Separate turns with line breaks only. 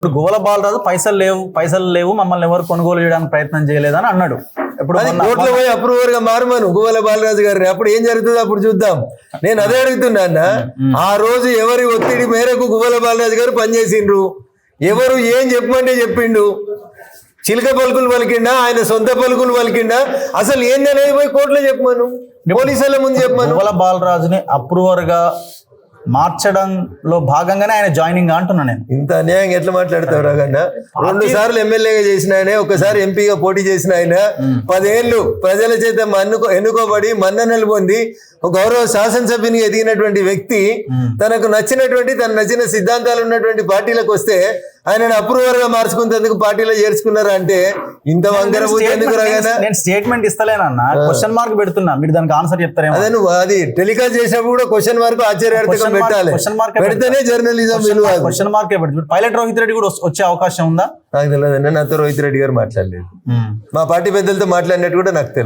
ఇప్పుడు గోల బాలరాజు పైసలు లేవు మమ్మల్ని ఎవరు కొనుగోలు చేయడానికి ప్రయత్నం చేయలేదని అన్నాడు. ఇప్పుడు
కోర్టులో పోయి అప్రూవర్ గా మారమను గువ్వల బాలరాజు గారిని, అప్పుడు ఏం జరుగుతుందో అప్పుడు చూద్దాం. నేను అదే అడుగుతున్నా అన్న, ఆ రోజు ఎవరి ఒత్తిడి మేరకు గువ్వల బాలరాజు గారు పనిచేసిండ్రు, ఎవరు ఏం చెప్పమంటే చెప్పిండు, చిలక పలుకులు పలికిండా ఆయన సొంత పలుకులు పలికిండా, అసలు ఏందనేది పోయి కోర్టులో చెప్పమను, పోలీసుల ముందు చెప్పమను.
గువ్వల బాలరాజుని అప్రూవర్ గా మార్చడంలో భాగంగానే ఆయన జాయినింగ్ అంటున్నా నేను.
ఇంత అన్యాయంగా ఎట్లా మాట్లాడతావు రాగన్న? 2 సార్లు ఎమ్మెల్యేగా చేసిన ఆయన, ఒకసారి ఎంపీగా పోటీ చేసిన ఆయన, 10 ఏళ్ళు ప్రజల చేత ఎన్నుకోబడి మన్ననలు పొంది గౌరవ శాసనసభ్యునిగా ఎదిగినటువంటి వ్యక్తి తనకు నచ్చిన సిద్ధాంతాలు ఉన్నటువంటి పార్టీలకు వస్తే ఆయనను అప్రూవర్ గా మార్చుకునేందుకు పార్టీలో చేర్చుకున్నారా అంటే ఇంత వంకర బుద్ధి ఎందుకు రాగానా?
నేను స్టేట్మెంట్ ఇస్తలేనన్నా, క్వశ్చన్ మార్క్ పెడుతున్నా, మీరు దానికి ఆన్సర్ చెప్తారేమో.
అదే నువ్వు అది టెలికాస్ట్ చేసినప్పుడు కూడా క్వశ్చన్ మార్క్ ఆశ్చర్యార్థకం పెట్టాలి, పెడితేనే జర్నలిజం విలువ.
క్వశ్చన్ మార్కే పెడుతుంది. పైలట్ రోహిత్ రెడ్డి కూడా వచ్చే అవకాశం ఉందా?
నాకు తెలియదు, నాతో రోహిత్ రెడ్డి గారు మాట్లాడలేదు, మా పార్టీ పెద్దలతో మాట్లాడినట్టు కూడా నాకు తెలియదు.